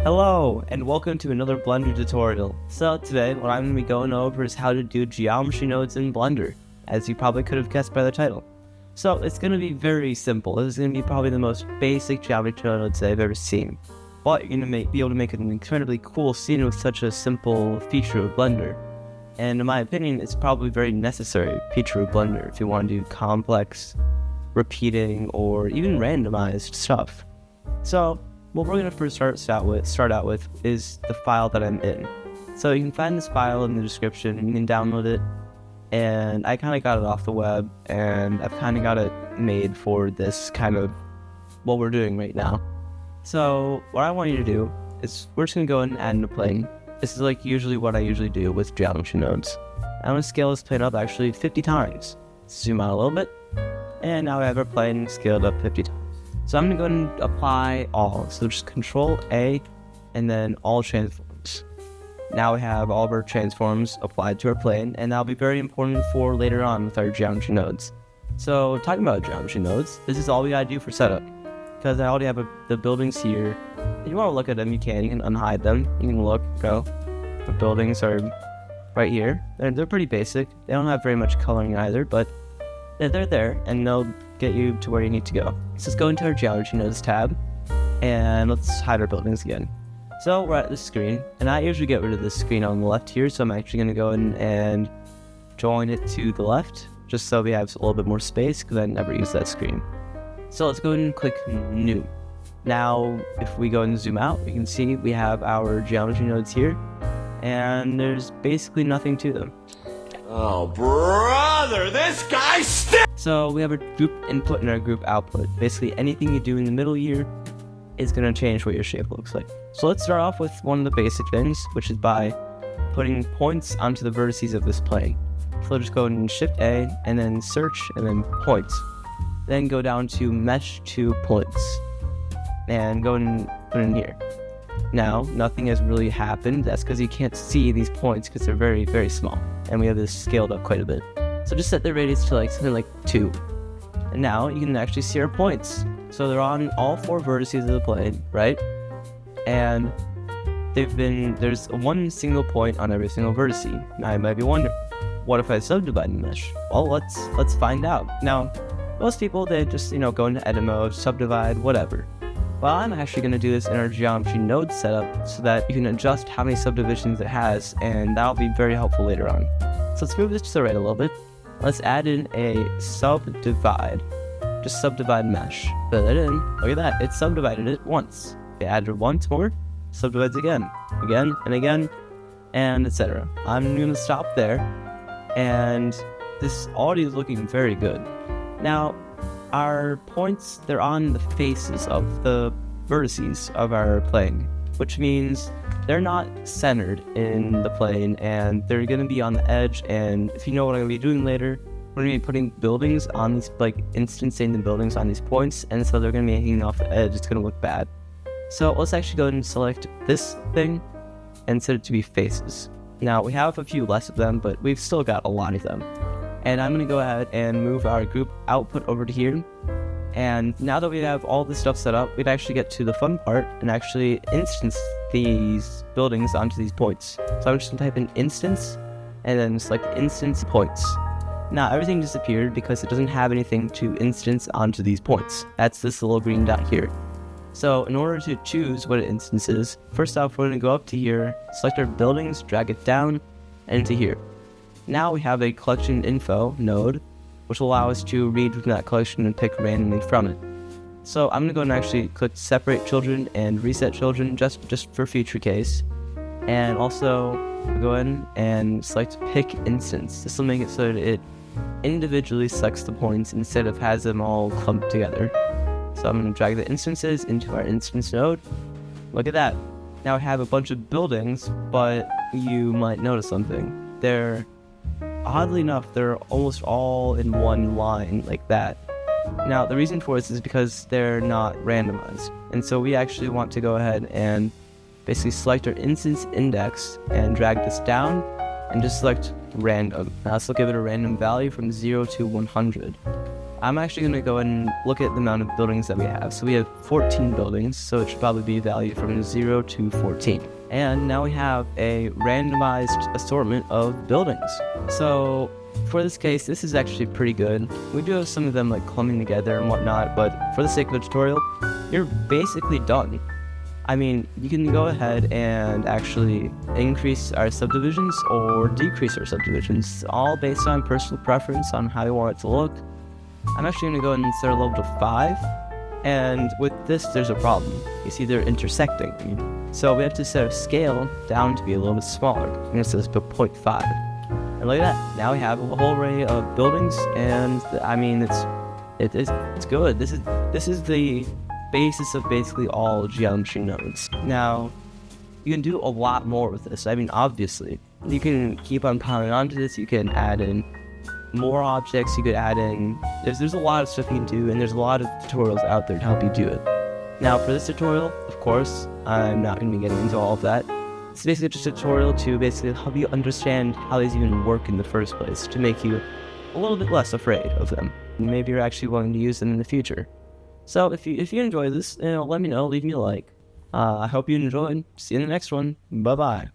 Hello, and welcome to another Blender tutorial. So today, what I'm going to be going over is how to do geometry nodes in Blender, as you probably could have guessed by the title. So it's going to be very simple. This is going to be probably the most basic geometry nodes I've ever seen. But you're going to be able to make an incredibly cool scene with such a simple feature of Blender. And in my opinion, it's probably a very necessary feature of Blender if you want to do complex, repeating, or even randomized stuff. So what we're going to first start out with is the file that I'm in. So you can find this file in the description, and you can download it, and I kind of got it off the web, and I've kind of got it made for this kind of what we're doing right now. So what I want you to do is we're just going to go and add into plane. This is like usually what I usually do with geometry nodes. I'm going to scale this plane up actually 50 times. Zoom out a little bit, and now I have our plane scaled up 50 times. So I'm going to go and apply all. So just Control A and then all transforms. Now we have all of our transforms applied to our plane, and that'll be very important for later on with our geometry nodes. So talking about geometry nodes, this is all we gotta do for setup. Because I already have the buildings here. If you want to look at them, you can unhide them. You can look, go. The buildings are right here. They're pretty basic. They don't have very much coloring either, but they're there, and they'll get you to where you need to go. So let's go into our geometry nodes tab, and let's hide our buildings again. So we're at this screen, and I usually get rid of this screen on the left here, so I'm actually going to go in and join it to the left, just so we have a little bit more space, because I never use that screen. So let's go ahead and click New. Now, if we go and zoom out, we can see we have our geometry nodes here, and there's basically nothing to them. Oh, brother, this guy stinks! So we have a group input and our group output. Basically, anything you do in the middle here is going to change what your shape looks like. So let's start off with one of the basic things, which is by putting points onto the vertices of this plane. So just go and Shift A, and then search, and then points. Then go down to Mesh to Points, and go and put in here. Now, nothing has really happened. That's because you can't see these points because they're very, very small. And we have this scaled up quite a bit. So just set the radius to like something like 2. And now you can actually see our points. So they're on all 4 vertices of the plane, right? And there's one single point on every single vertex. Now you might be wondering, what if I subdivide the mesh? Well, let's find out. Now, most people, they just, go into edit mode, subdivide, whatever. Well, I'm actually going to do this in our geometry node setup so that you can adjust how many subdivisions it has, and that'll be very helpful later on. So let's move this to the right a little bit. Let's add in a subdivide. Just subdivide mesh. Put it in. Look at that. It subdivided it once. We added it once more. Subdivides again, and again, and etc. I'm going to stop there. And this already is looking very good. Now, our points, they're on the faces of the vertices of our plane, which means they're not centered in the plane, and they're going to be on the edge. And if you know what I'm going to be doing later, we're going to be putting buildings on these, instancing the buildings on these points, and so they're going to be hanging off the edge. It's going to look bad. So let's actually go ahead and select this thing and set it to be faces. Now, we have a few less of them, but we've still got a lot of them. And I'm going to go ahead and move our group output over to here. And now that we have all this stuff set up, we'd actually get to the fun part and actually instance these buildings onto these points. So I'm just going to type in instance and then select instance points. Now everything disappeared because it doesn't have anything to instance onto these points. That's this little green dot here. So in order to choose what an instance is, first off, we're going to go up to here, select our buildings, drag it down, and into here. Now we have a collection info node, which will allow us to read from that collection and pick randomly from it. So I'm going to go and actually click separate children and reset children just for future case. And also go in and select pick instance. This will make it so that it individually selects the points instead of has them all clumped together. So I'm going to drag the instances into our instance node. Look at that. Now I have a bunch of buildings, but you might notice something. Oddly enough, they're almost all in one line like that. Now, the reason for this is because they're not randomized. And so we actually want to go ahead and basically select our instance index and drag this down and just select random. Now, this will give it a random value from 0 to 100. I'm actually going to go ahead and look at the amount of buildings that we have. So we have 14 buildings, so it should probably be valued from 0 to 14. And now we have a randomized assortment of buildings. So for this case, this is actually pretty good. We do have some of them like clumping together and whatnot, but for the sake of the tutorial, you're basically done. I mean, you can go ahead and actually increase our subdivisions or decrease our subdivisions, all based on personal preference on how you want it to look. I'm actually going to go ahead and set our level to 5, and with this there's a problem. You see they're intersecting, so we have to set our scale down to be a little bit smaller. I'm going to set this to 0.5, and look at that. Now we have a whole array of buildings, and I mean it's good. This is the basis of basically all geometry nodes. Now, you can do a lot more with this. I mean, obviously, you can keep on piling onto this. You can add in more objects. You could add in. There's a lot of stuff you can do, and there's a lot of tutorials out there to help you do it. Now, for this tutorial, of course, I'm not going to be getting into all of that. It's basically just a tutorial to basically help you understand how these even work in the first place, to make you a little bit less afraid of them. Maybe you're actually willing to use them in the future. So if you enjoy this, let me know, leave me a like. I hope you enjoyed. See you in the next one. Bye-bye.